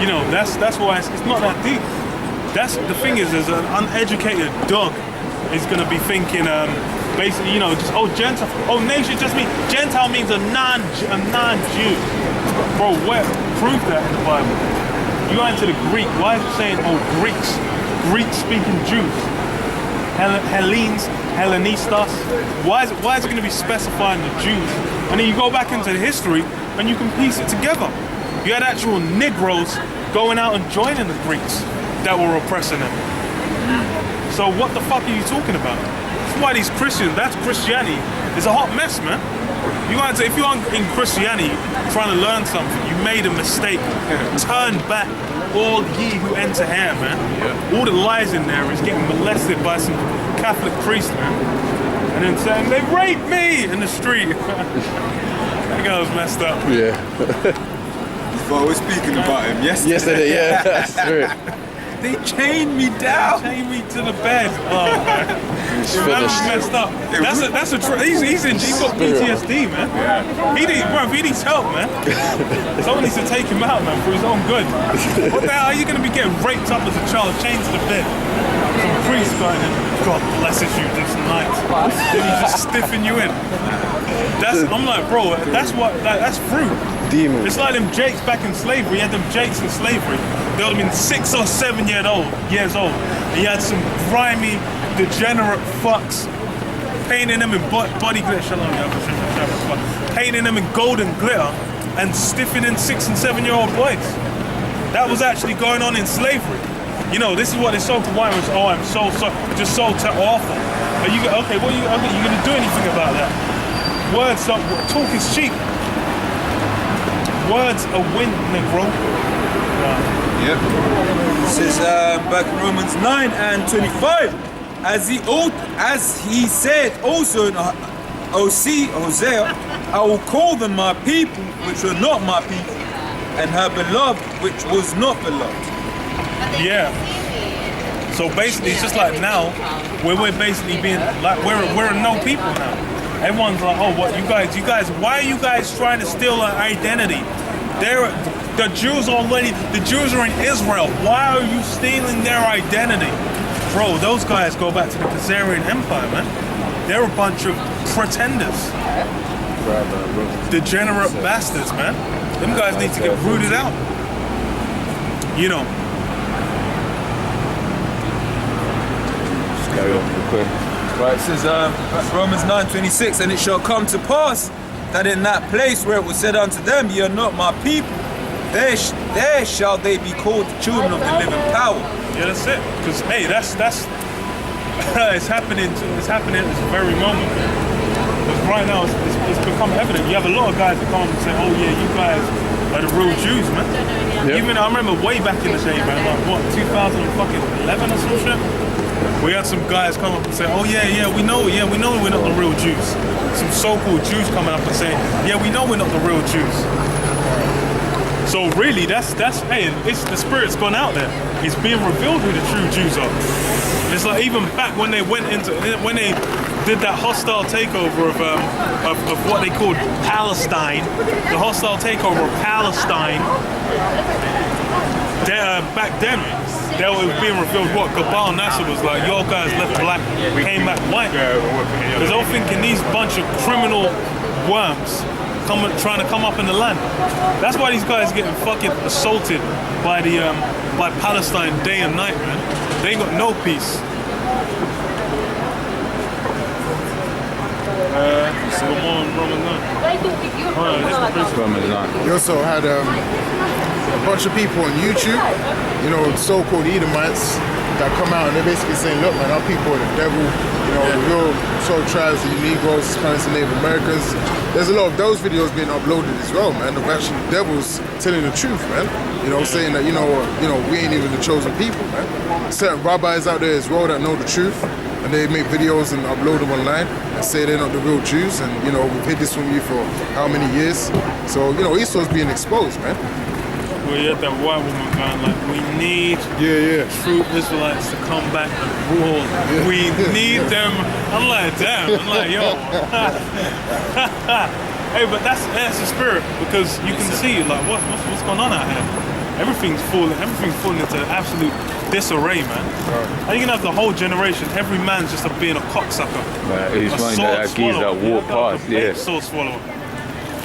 You know, that's why it's not that deep. That's the thing is an uneducated dog is gonna be thinking basically, you know, just Gentile, nation just means Gentile means a non-Jew. Bro, where prove that in the Bible? You go into the Greek, why is it saying Greek-speaking Jews? Hellenes, Hellenistas. Why is it going to be specifying the Jews? And then you go back into the history and you can piece it together. You had actual Negroes going out and joining the Greeks that were oppressing them. So what the fuck are you talking about? That's why these Christians, that's Christianity, is a hot mess, man. If you're in Christianity trying to learn something, you made a mistake. Turn back, all ye who enter here, man. Yeah. All the lies in there is getting molested by some Catholic priest, man. And then saying, they raped me in the street. That guy was messed up. Yeah. But we're speaking about him yesterday. Yesterday, yeah, that's true. They chained me down. Chained me to the bed. Oh man, finished. Messed up. That's a he's got PTSD, man. Yeah. He needs help, man. Someone needs to take him out, man, for his own good. What the hell are you gonna be getting raped up as a child, chained to the bed? Some priest going in. God blesses you this night. Then he's just stiffing you in. I'm like, bro, that's fruit. Demon. It's like them Jakes back in slavery. You had them Jakes in slavery. They would have been 6 or 7 years old. And you had some grimy, degenerate fucks painting them in body glitter. Painting them in golden glitter and stiffening 6 and 7 year old boys. That was actually going on in slavery. You know, this is what they're so white was. Oh, I'm so awful. Are you okay? What are you going to do anything about that? Words, talk is cheap. Words are wind, Negro. Yep. This is back in Romans 9 and 25. As he said also in Hosea, I will call them my people, which were not my people, and her beloved, which was not beloved. Yeah. So basically, it's just like now, where we're basically being like we're no people now. Everyone's like, oh, what you guys? Why are you guys trying to steal our identity? The Jews are in Israel. Why are you stealing their identity? Bro, those guys go back to the Khazarian Empire, man. They're a bunch of pretenders. Degenerate bastards, man. Them guys need to get rooted out. You know. Just carry on real quick. Right, it says Romans 9:26, and it shall come to pass that in that place where it was said unto them, ye are not my people, there shall they be called the children of the living power. Yeah, that's it. Because hey, that's it's happening. It's happening at this very moment. Because right now it's become evident. You have a lot of guys that come and say, "Oh yeah, you guys are the real Jews, man." Yep. Even I remember way back in the day, man, like what 2011 or some shit. We had some guys come up and say, "Oh yeah, we know we're not the real Jews." Some so-called Jews coming up and saying, "Yeah, we know we're not the real Jews." So really, that's hey, it's the spirit's gone out there. It's being revealed who the true Jews are. It's like even back when they did that hostile takeover of what they called Palestine, the hostile takeover of Palestine. Back then, they were being revealed what Gabal Nasser was like. Your guys left black, came back white. Because they're all thinking these bunch of criminal worms trying to come up in the land. That's why these guys getting fucking assaulted by Palestine day and night, man. They ain't got no peace. You also had a bunch of people on YouTube, you know, so-called Edomites, that come out and they're basically saying, look man, our people are the devil, you know, the real 12 tribes, the Negroes, Hispanics and Native Americans. There's a lot of those videos being uploaded as well, man, of actually devils telling the truth, man. You know, saying that, you know, we ain't even the chosen people, man. Certain rabbis out there as well that know the truth, and they make videos and upload them online and say they're not the real Jews, and, you know, we've hid this from you for how many years. So, you know, Esau's being exposed, man. We had that white woman going like, we need true Israelites to come back and rule. Yeah. We need them. I'm like, damn. I'm like, yo. Hey, but that's the spirit, because you can see like what's going on out here. Everything's falling into absolute disarray, man. How you gonna have the whole generation, every man's just being a cocksucker? Man, it's A funny sword that geezer swallower. that walk past, yeah. Sword swallower.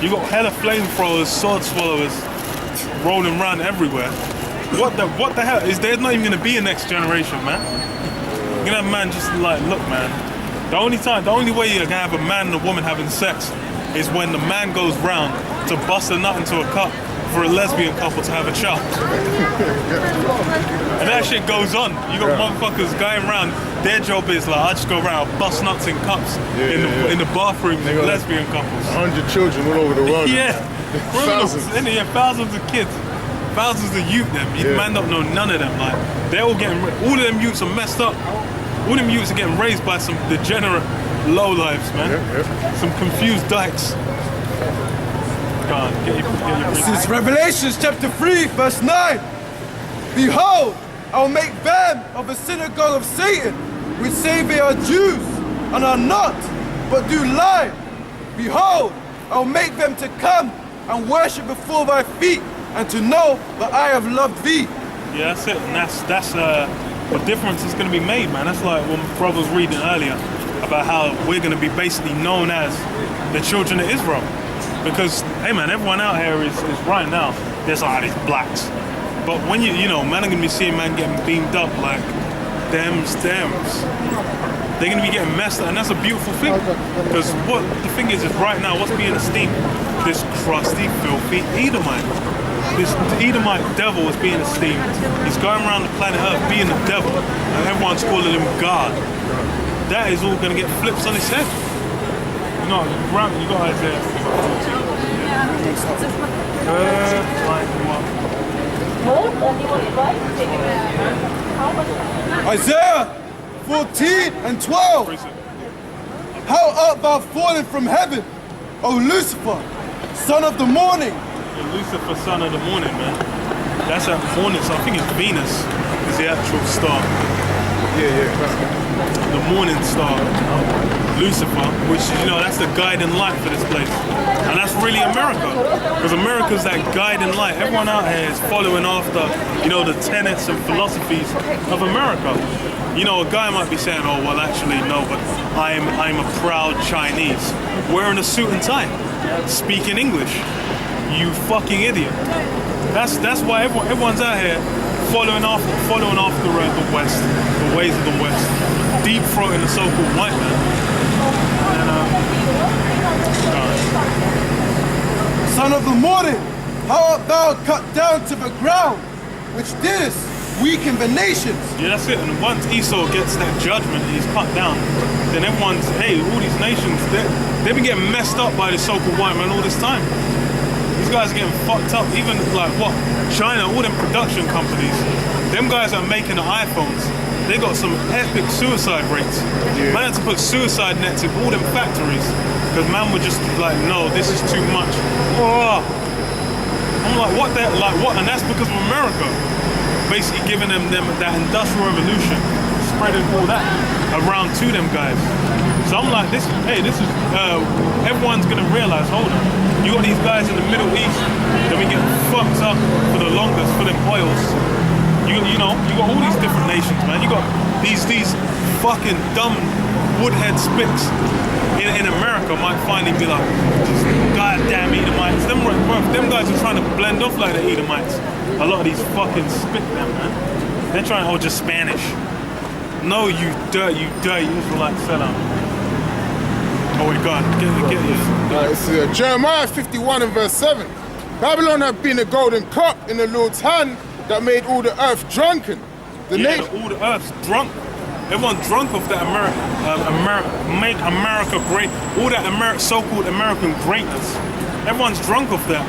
You got hella flamethrowers, sword swallowers rolling around everywhere. What the hell? There's not even gonna be a next generation, man. You're gonna have man just like, look, man. The only way you're gonna have a man and a woman having sex is when the man goes round to bust a nut into a cup for a lesbian couple to have a child. And that shit goes on. You got motherfuckers going around, their job is like, I just go around, bust nuts in cups in the bathrooms of lesbian couples. 100 children all over the world. Yeah. Thousands. Thousands of kids. Thousands of youth them. Man don't know none of them. Like, they're all of them youths are messed up. All them youths are getting raised by some degenerate lowlifes, man. Some confused dykes. Go on, get your This is Revelations chapter 3, verse 9. Behold, I will make them of the synagogue of Satan, which say they are Jews, and are not, but do lie. Behold, I will make them to come and worship before thy feet, and to know that I have loved thee. Yeah, that's it. And that's the difference is going to be made, man. That's like what my brother was reading earlier about how we're going to be basically known as the children of Israel. Because, hey man, everyone out here is right now, there's like these blacks. But when man are going to be seeing man getting beamed up like thems. They're going to be getting messed up, and that's a beautiful thing. Because what the thing is right now, what's being esteemed? This crusty, filthy Edomite. This Edomite devil is being esteemed. He's going around the planet Earth being the devil, and everyone's calling him God. That is all going to get flips on his head. You got Isaiah 14. Isaiah 14 and 12. How art thou fallen from heaven, O Lucifer, son of the morning? Lucifer, son of the morning, man. That's that morning, so I think it's Venus is the actual star. The morning star. Lucifer, which, that's the guiding light for this place. And that's really America. Because America's that guiding light. Everyone out here is following after, the tenets and philosophies of America. A guy might be saying, oh, well, actually, no, but I'm a proud Chinese. Wearing a suit and tie. Speaking English. You fucking idiot. That's why everyone's out here following after the West, the ways of the West, deep throating the so-called white man. Son of the morning, how art thou cut down to the ground, which didst weaken the nations? Yeah, that's it. And once Esau gets that judgment, he's cut down, then everyone's, all these nations, they've been getting messed up by the so-called white man all this time. These guys are getting fucked up. Even China, all them production companies, them guys are making the iPhones. They got some epic suicide rates. Man had to put suicide nets in all them factories because man would just like, no, this is too much. Oh. I'm like, what? And that's because of America basically giving them that industrial revolution, spreading all that around to them guys. So I'm like, this is everyone's gonna realize, hold on, you got these guys in the Middle East that we get fucked up for the longest for them oils. You got all these different nations, man. You got these fucking dumb woodhead spicks in America might finally be like, goddamn Edomites. Them guys are trying to blend off like the Edomites. A lot of these fucking spit them, man. They're trying to just Spanish. No, you dirty Israelite sellout. Oh my God, get this. It's Jeremiah 51 and verse 7. Babylon have been a golden cup in the Lord's hand that made all the earth drunken. All the earth's drunk. Everyone's drunk off that make America great. All that so-called American greatness. Everyone's drunk off that.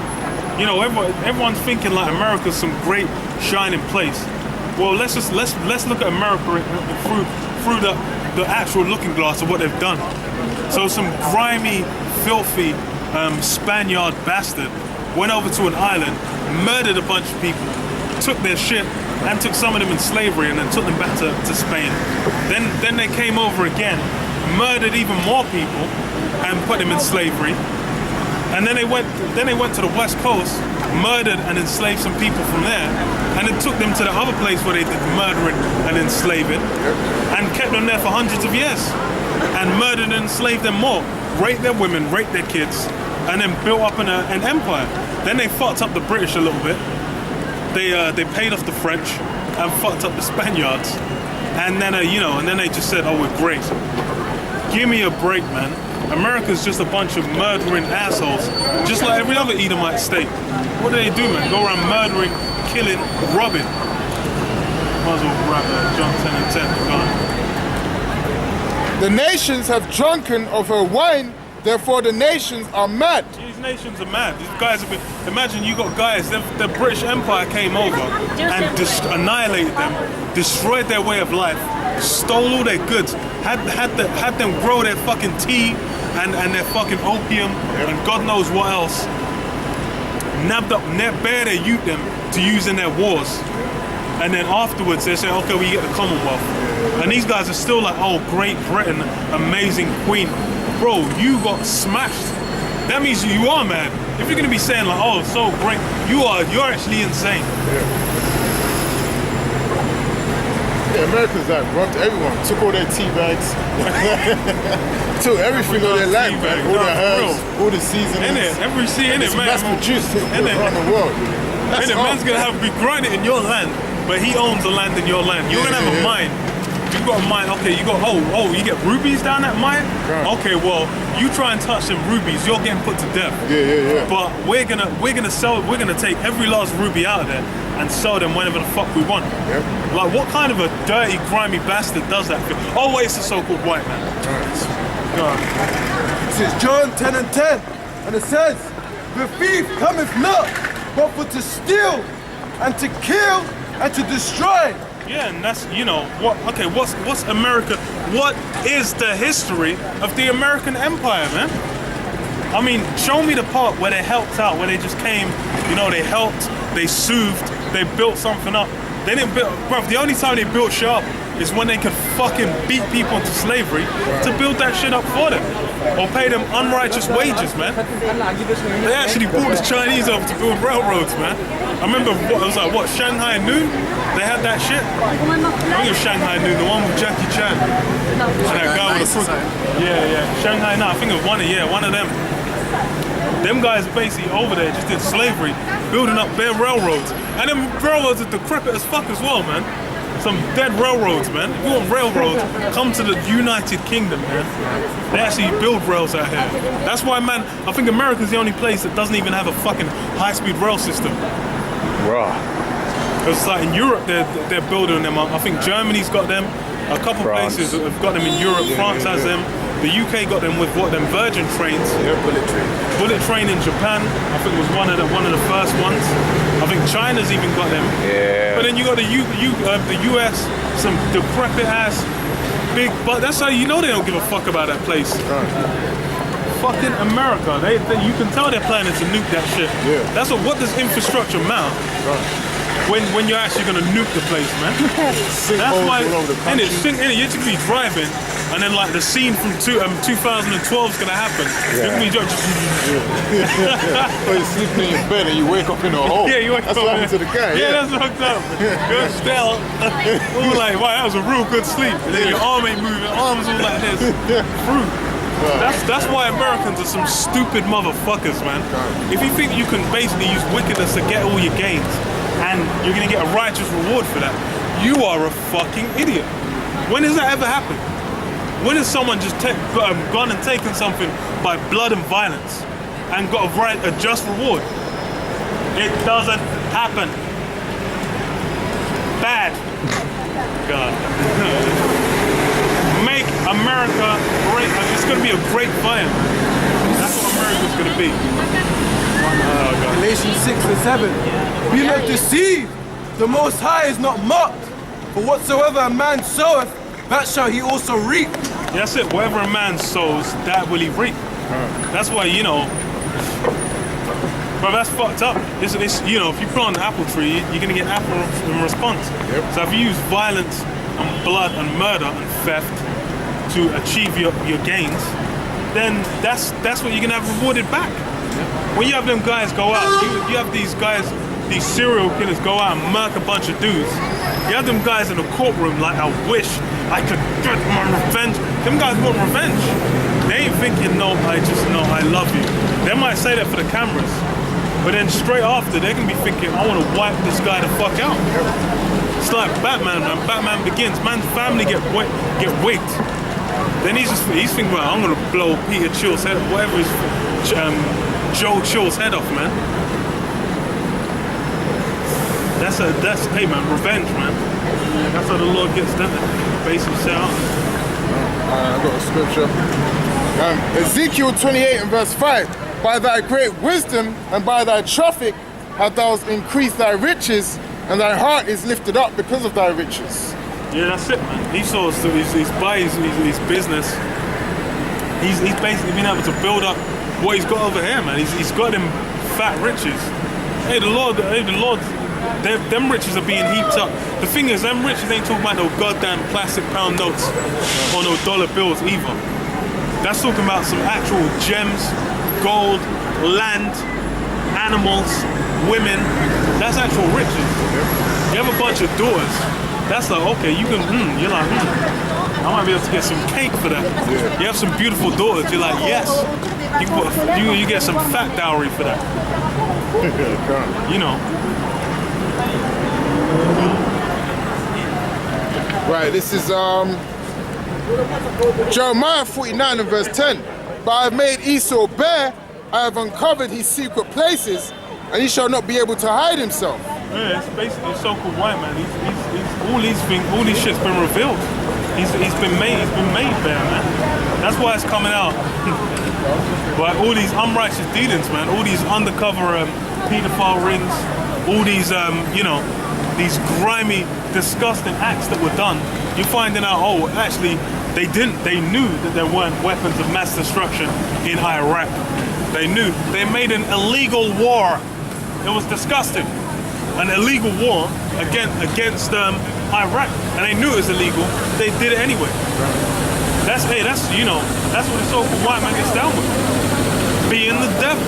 Everyone's thinking like America's some great shining place. Well, let's look at America through the actual looking glass of what they've done. So some grimy, filthy Spaniard bastard went over to an island, murdered a bunch of people, took their shit and took some of them in slavery and then took them back to Spain. Then they came over again, murdered even more people and put them in slavery. And then they went to the West Coast, murdered and enslaved some people from there, and it took them to the other place where they did murdering and enslaving, and kept them there for hundreds of years, and murdered and enslaved them more, raped their women, raped their kids, and then built up an empire. Then they fucked up the British a little bit. They paid off the French and fucked up the Spaniards, and then and then they just said, "Oh, we're great." Give me a break, man. America's just a bunch of murdering assholes, just like every other Edomite state. What do they do, man? Go around murdering, killing, robbing. Might as well grab John 10 and 10. Go on. The nations have drunken of her wine, therefore the nations are mad. These nations are mad. These guys have been. Imagine you got guys. The British Empire came over and annihilated them, destroyed their way of life, stole all their goods, had them grow their fucking tea and their fucking opium and God knows what else. Nabbed up, bare their youth them to use in their wars. And then afterwards they say, okay, we get the Commonwealth. And these guys are still like, oh, Great Britain, amazing queen. Bro, you got smashed. That means you are mad. If you're gonna be saying like, oh, so great, you're actually insane. Yeah, Americans like robbed everyone, took all their tea bags, took everything of their land, man. All the herbs, all the seasonings. In it, every season, in it, man. Mass produced around the world. And the man's gonna be grinding in your land, but he owns the land in your land. You're gonna have a mine. You got a mine. Okay, you got you get rubies down that mine. Right. Okay, well, you try and touch them rubies, you're getting put to death. Yeah. But we're gonna take every last ruby out of there and sell them whenever the fuck we want. Yep. Like, what kind of a dirty, grimy bastard does that? Oh, wait, it's the so-called white man. This is John 10 and 10, and it says, "The thief cometh not, but for to steal, and to kill, and to destroy." Yeah, and that's, what? Okay, what's America? What is the history of the American Empire, man? I mean, show me the part where they helped out, where they just came, they helped, they soothed, they built something up. They didn't build, bruv, the only time they built shit up is when they could fucking beat people into slavery to build that shit up for them. Or pay them unrighteous wages, man. They actually brought the Chinese over to build railroads, man. I remember, Shanghai Noon? They had that shit. I think it was Shanghai Noon, the one with Jackie Chan. And that guy with the foot. Yeah. Shanghai, no, I think it was one of them. Them guys basically over there just did slavery, building up their railroads. And them railroads are decrepit as fuck as well, man. Some dead railroads, man. If you want railroads, come to the United Kingdom, man. They actually build rails out here. That's why, man, I think America's the only place that doesn't even have a fucking high-speed rail system. Raw. It's like in Europe, they're building them up. I think Germany's got them. A couple places have got them in Europe. France has them. The UK got them with them Virgin trains. Yeah, bullet train. Bullet train in Japan, I think was one of the first ones. I think China's even got them. Yeah. But then you got the US, some decrepit ass big. But that's how you know they don't give a fuck about that place. Fucking America, you can tell they're planning to nuke that shit. Yeah. That's what does infrastructure matter? When you're actually gonna nuke the place, man. That's why, and you're just gonna be driving, and then like the scene from 2012 is gonna happen. You're gonna be Or you're sleeping in your bed and you wake up in a hole. Yeah, you wake That's up. what happened to the guy. Yeah, that's fucked up. Good still. All like, wow, that was a real good sleep. And then your arm ain't moving, arms all like this. Fruit. That's why Americans are some stupid motherfuckers, man. If you think you can basically use wickedness to get all your gains, and you're gonna get a righteous reward for that, you are a fucking idiot. When has that ever happened? When has someone just gone and taken something by blood and violence and got a just reward? It doesn't happen. Bad. God. Make America great. It's gonna be a great fire. That's what America's gonna be. Oh, God. Galatians 6 and 7. Be not deceived. The Most High is not mocked. For whatsoever a man soweth, that shall he also reap. That's it. Whatever a man sows, that will he reap. That's why, but that's fucked up. It's if you plant an apple tree, you're gonna get an apple in response. Yep. So if you use violence and blood and murder and theft to achieve your gains, then that's what you're gonna have rewarded back. When you have them guys go out, you have these guys, these serial killers go out and murk a bunch of dudes. You have them guys in the courtroom like, I wish I could get my revenge. Them guys want revenge. They ain't thinking, no, I love you. They might say that for the cameras. But then straight after, they're gonna be thinking, I wanna wipe this guy the fuck out. It's like Batman, man. Batman Begins. Man's family get wigged. Then he's thinking, well, I'm gonna blow Peter Chill's head, whatever is Joe Chill's head off, man. That's hey man, revenge, man. That's how the Lord gets them. Basically set out. I got a scripture. Ezekiel 28 and verse 5. By thy great wisdom and by thy traffic hast thou increased thy riches, and thy heart is lifted up because of thy riches. Yeah, that's it, man. Esau, he's by his business. He's basically been able to build up what he's got over here, man. He's got them fat riches. Hey, the Lord, them riches are being heaped up. The thing is, them riches ain't talking about no goddamn plastic pound notes or no dollar bills either. That's talking about some actual gems, gold, land, animals, women. That's actual riches. You have a bunch of daughters. That's like, okay, you can, you're like, I might be able to get some cake for that. Yeah. You have some beautiful daughters. You're like, yes. You get some fat dowry for that. You know. Right, this is Jeremiah 49 and verse 10. But I have made Esau bare, I have uncovered his secret places, and he shall not be able to hide himself. Yeah, it's basically a so-called white man. He's all these shit's been revealed. He's been made bare, man. That's why it's coming out. Like all these unrighteous dealings, man. All these undercover pedophile rings. All these, these grimy, disgusting acts that were done. You're finding out, oh, actually, they didn't. They knew that there weren't weapons of mass destruction in Iraq. They knew. They made an illegal war. It was disgusting. An illegal war against Iraq, and they knew it was illegal. They did it anyway. That's what the so-called white man gets down with. Being the devil.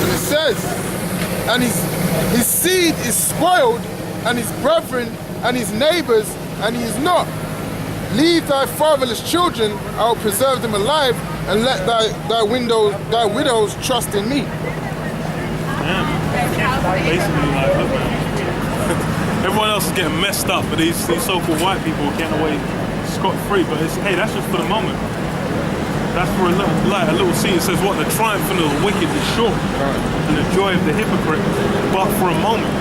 And it says, and his seed is spoiled, and his brethren and his neighbors, and he is not. Leave thy fatherless children, I will preserve them alive, and let thy widows trust in me. Basically, like, look, man. Everyone else is getting messed up, but these so-called white people are getting away scot-free. But that's just for the moment. That's for a little scene. It says, what, the triumph of the wicked is short, and the joy of the hypocrite, but for a moment.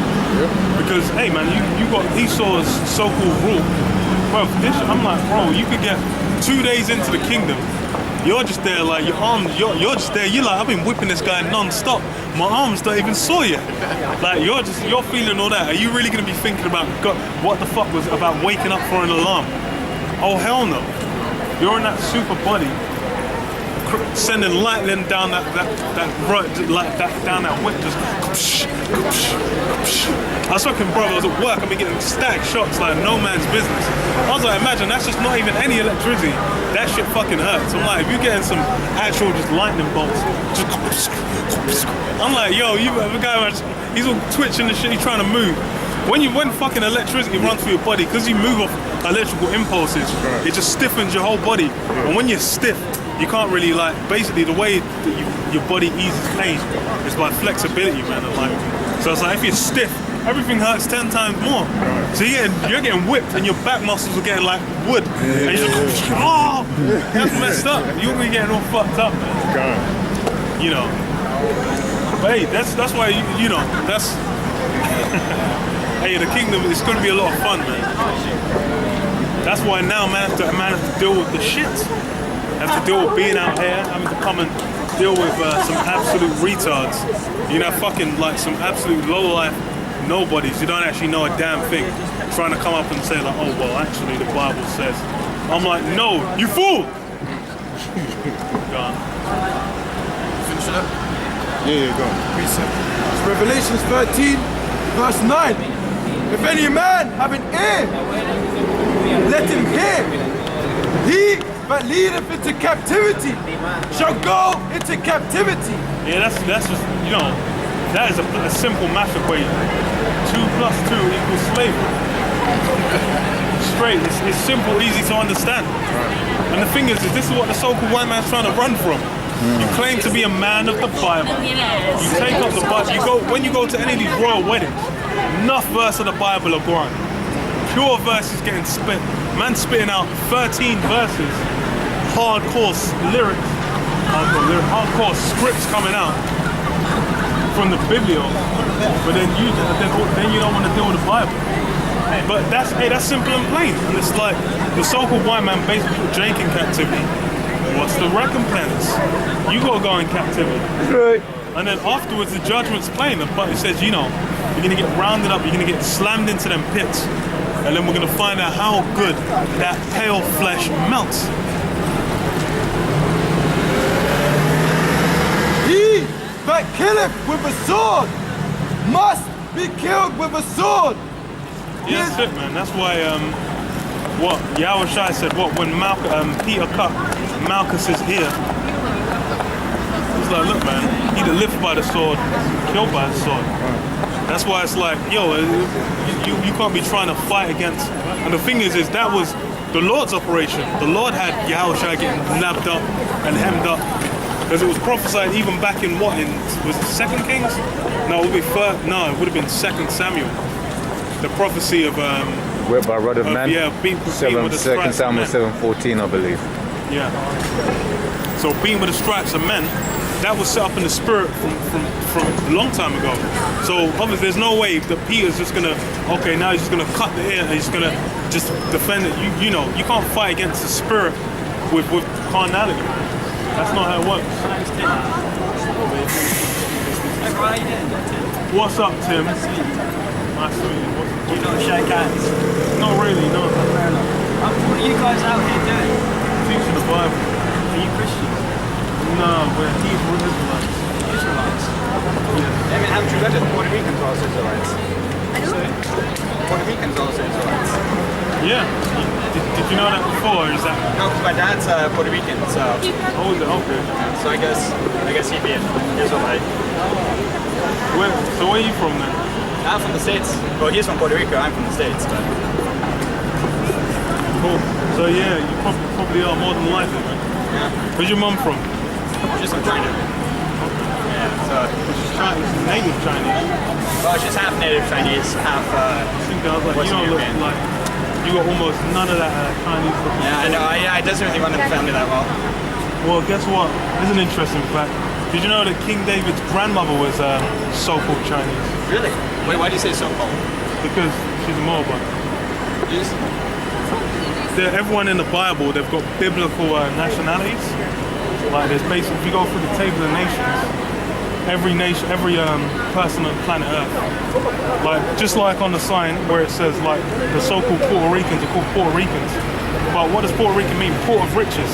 Because, hey, man, you got Esau's so-called rule. Bro, I'm like, bro, you could get 2 days into the kingdom. You're just there, like, your arms, you're just there. You're like, I've been whipping this guy non-stop. My arms don't even saw you. Like, you're feeling all that. Are you really gonna be thinking about, God, what the fuck was about waking up for an alarm? Oh, hell no. You're in that super body, sending lightning down that road, like that down that whip, just. I was fucking, bro, I was at work, I've been getting stacked shots like no man's business. I was like, imagine, that's just not even any electricity. That shit fucking hurts. I'm like, if you're getting some actual just lightning bolts, just, I'm like, yo, you have a guy, he's all twitching and shit, he's trying to move. When fucking electricity runs through your body, because you move off electrical impulses, it just stiffens your whole body. And when you're stiff, you can't really, like, basically the way that your body eases pain is by flexibility, man. And like, so it's like, if you're stiff, everything hurts 10 times more. So you're getting whipped and your back muscles are getting like wood. And you're just, oh, that's messed up. You'll be getting all fucked up, man. You know. But hey, that's why, that's, hey, the kingdom is going to be a lot of fun, man. That's why now man have to deal with the shit. Have to deal with being out here, having to come and deal with some absolute retards. Fucking like some absolute low-life nobodies. You don't actually know a damn thing. Trying to come up and say like, oh, well, actually the Bible says. I'm like, no, you fool! Go on. Finish it up? Yeah, go on. It's Revelations 13, verse 9. If any man have an ear, let him hear. He that leadeth into captivity shall go into captivity. Yeah, that's just, you know, that is a simple math equation. 2 plus 2 equals slavery. Straight, it's simple, easy to understand. And the thing is this is what the so-called white man's trying to run from. You claim to be a man of the Bible. You take up the Bible. When you go to any of these royal weddings, enough verse of the Bible are gone. Pure verses getting spit. Man spitting out 13 verses, hardcore lyrics, hardcore scripts coming out from the Biblio, but then you don't want to deal with the Bible. But that's simple and plain. And it's like the so-called white man basically put Jake in captivity. What's the recompense? You gotta go in captivity. Right. And then afterwards the judgment's plain. But it says, you know, you're gonna get rounded up, you're gonna get slammed into them pits. And then we're gonna find out how good that pale flesh melts. He that killeth with a sword must be killed with a sword. Yeah, that's it, man. That's why what Yahweh Shai said, when Peter cut Malchus's ear, he's like, look, man, either live by the sword, killed by the sword. That's why it's like, yo, you can't be trying to fight against. And the thing is that was the Lord's operation. The Lord had Yahweh Shai getting nabbed up and hemmed up. Because it was prophesied even back in was it 2 Kings? No, it would have been 2 Samuel. The prophecy of Went by rod of man. Yeah, being with the 2 stripes of Samuel men. 7:14, I believe. Yeah. So being with the stripes of men, that was set up in the spirit from a long time ago. So obviously there's no way that Peter's just gonna, okay, now he's just gonna cut the ear and he's gonna just defend it. You know, you can't fight against the spirit with carnality. That's not how it works. What's up, Tim? Nice to meet you. You don't shake hands. Not really, no. What are you guys out here doing? Teaching the Bible. Are you Christians? No, we're Hebrew Israelites. Israelites? Yeah. I mean, haven't you read it? Puerto Ricans are also Israelites. Puerto Ricans are also Israelites. Yeah. Did you know that before? Or is that? No, because my dad's Puerto Rican, so Oh, is it? Okay. I guess he'd be an Israelite. So where are you from then? I'm from the States. Well, he's from Puerto Rico, I'm from the States, but Cool. So yeah, you probably are more than likely, man. yeah. Where's your mum from? She's from China. Yeah, so She's Chinese, native Chinese. well, she's half native Chinese, half I think I was like, you Western don't look European. like you got almost none of that Chinese look. Yeah, I know. I doesn't really run in the family that well. Well, guess what? Here's an interesting fact. Did you know that King David's grandmother was so-called Chinese? Really? Wait, why do you say so-called? Because she's a Moabite. Jews? Everyone in the Bible, they've got biblical nationalities. Like there's basically, if you go through the table of nations, every nation, every person on planet Earth, like just like on the sign where it says like the so-called Puerto Ricans are called Puerto Ricans. But what does Puerto Rican mean? Port of riches.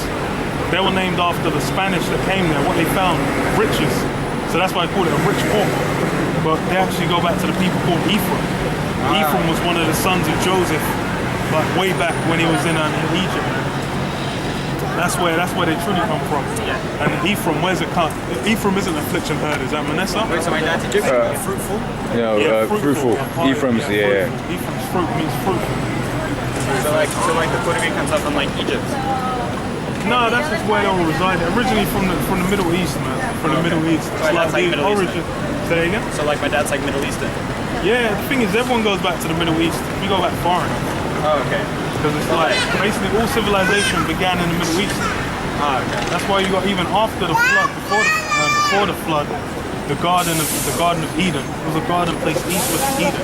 They were named after the Spanish that came there. What they found, riches. So that's why I call it a rich port. But they actually go back to the people called Ephraim. Ephraim was one of the sons of Joseph, like way back when he was in Egypt. That's where they truly come from. Yeah. And Ephraim, where's it cut? Ephraim isn't affliction heard, is that Manasseh? Wait, so my dad's Egyptian? Fruitful? Fruitful. Ephraim's, yeah. Ephraim's fruit means fruitful. So like the Puerto Ricans are from like Egypt. No, that's just where they all resided. Originally from the Middle East, man. From the Middle East. It's Right, that's like the Middle origin. Say again? So like my dad's like Middle Eastern. Yeah, the thing is, everyone goes back to the Middle East. We go back far enough. Oh, okay. Because it's like, basically all civilization began in the Middle East. Oh, okay. That's why you got even after the flood, before the flood, the Garden of Eden. It was a garden placed eastward of Eden.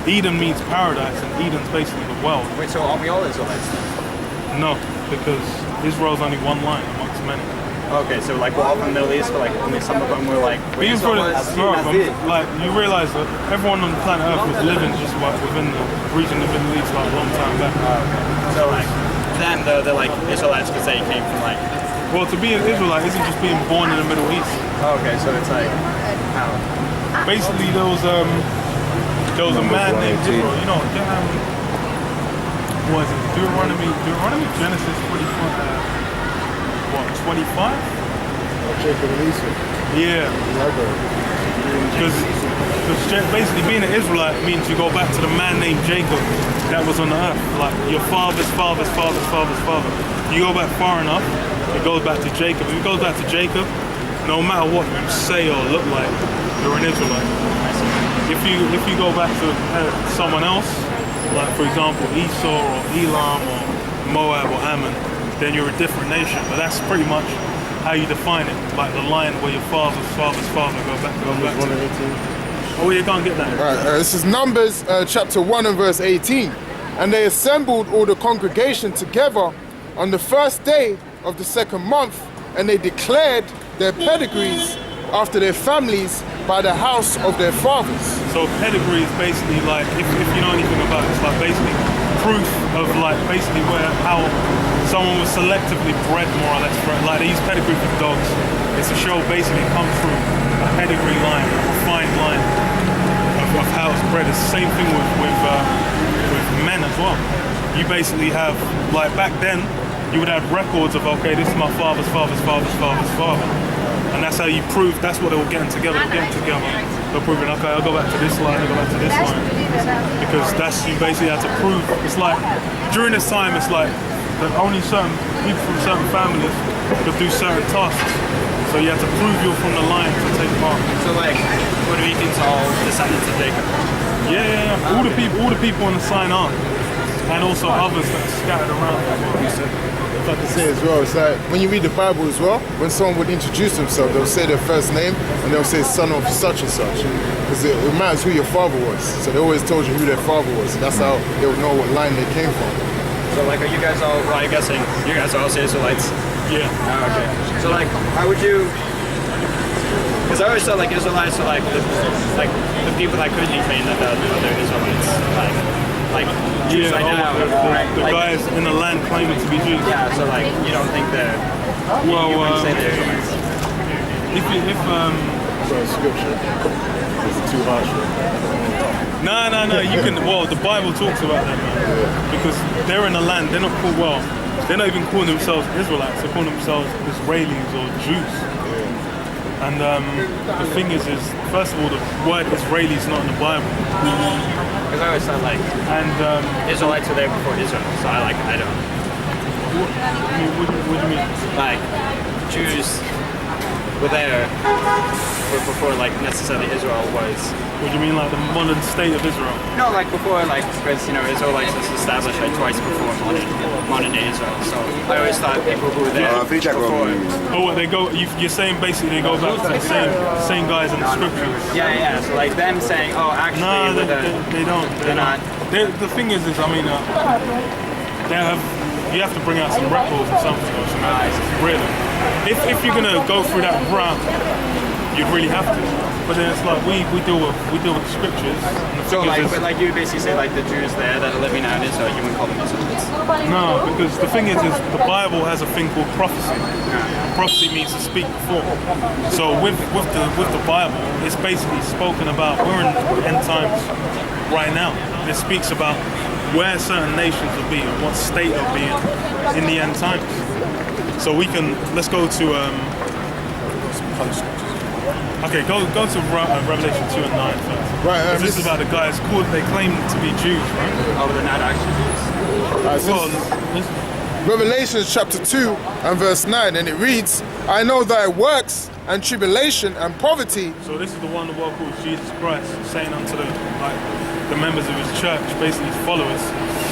Eden means paradise, and Eden's basically the world. Wait, so are we all Israelites then? No, because Israel's only one line amongst many. Okay, so like we're all from the Middle East, but like only some of them were like Even for the, like you realize that everyone on planet Earth was living just like within the region of the Middle East like a long time back. So like them they're like Israelites because they came from like. Well, to be an Israelite isn't just being born in the Middle East. Okay, so it's like how? Basically, there was a man named Israel. You know, what is it? Deuteronomy, Genesis 25? Jacob and Esau. Yeah. Because basically being an Israelite means you go back to the man named Jacob that was on the earth. Like your father's father. You go back far enough, it goes back to Jacob. If it goes back to Jacob, no matter what you say or look like, you're an Israelite. If you go back to someone else, like for example Esau or Elam or Moab or Ammon, then you're a different nation. But that's pretty much how you define it, like the line where your father's father go back to. Oh, you can't get that. All right, this is Numbers chapter 1 and verse 18. And they assembled all the congregation together on the first day of the second month, and they declared their pedigrees after their families by the house of their fathers. So pedigree is basically like, if you know anything about it, it's like basically proof of like basically how someone was selectively bred more or less. Like they use pedigree for dogs. It's to show basically it comes through a pedigree line, a refined line of how it's bred. It's the same thing with men as well. You basically have, like back then, you would have records of, okay, this is my father's father. And that's how you prove, that's what they were getting together. They're proving, okay, I'll go back to this line, Because that's, you basically have to prove. It's like, during this time, it's like, that only certain people from certain families could do certain tasks. So you have to prove you're from the line to take part. So like, Puerto Ricans all descendants of Jacob? Yeah. All the people on the sign are. And also others that are scattered around. If I can say as well, it's like when you read the Bible as well, when someone would introduce themselves, they'll say their first name and they'll say son of such and such. Because it matters who your father was. So they always told you who their father was. And that's how they would know what line they came from. So like, are you guys all, well, I'm guessing you guys are also Israelites? Yeah. Oh, okay. So like, how would you, because I always thought like Israelites are like the people that couldn't be trained that they're Israelites. Like Jews right now. The guys in the land claiming to be Jews. Yeah, so like, you don't think they're, Well, you wouldn't say they're Israelites? Scripture. It's too harsh. No. You can. Well, the Bible talks about that, man. Because they're in the land. They're not called. Well, they're not even calling themselves Israelites. They're calling themselves Israelis or Jews. And the thing is, first of all, the word Israeli is not in the Bible. Because I always thought like, Israelites were there before Israel. So I don't. What do you mean? Like, Jews were there before like necessarily Israel was. What do you mean, like the modern state of Israel? No, like before, like, because, Israelites was established like twice before modern day Israel. So I always thought people who were there before. Oh, what they go? You're saying basically they go back to the same guys in the scriptures. Yeah. So like them saying, oh, actually, No, they don't. They're not. The thing is, I mean, you have to bring out some records or something. Or something. Really, if you're gonna go through that route, you'd really have to. But then it's like we deal with the scriptures. And the So thing like, is, but like you basically say like the Jews there that are living out in Israel, you wouldn't call them Israelites. no, because the thing is the Bible has a thing called prophecy. Prophecy means to speak before. So with the Bible, it's basically spoken about. We're in end times right now. It speaks about where certain nations will be and what state they'll be in the end times. So let's go to okay, go to Revelation 2 and 9 first. Right, this is about the guys called, they claim to be Jews, right? Oh, but they're not actually Jews. Well, Revelation chapter 2 and verse 9, and it reads, I know thy works and tribulation and poverty. so this is the one the world calls Jesus Christ, saying unto the members of his church, basically his followers,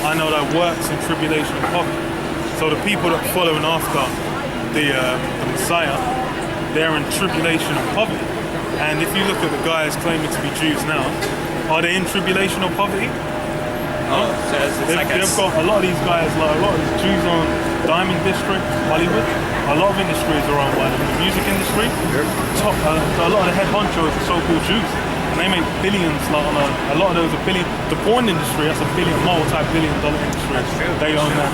I know thy works and tribulation and poverty. So the people that are following after the Messiah, they're in tribulation and poverty. And if you look at the guys claiming to be Jews now, are they in tribulation or poverty? Oh, so They've got a lot of these guys, like a lot of these Jews on Diamond District, Hollywood. A lot of industries are owned by them. The music industry, a lot of the head honchos are so-called Jews. And they make billions, like on a lot of those are billion. The porn industry, that's a multi-billion dollar industry. That's true. They own that.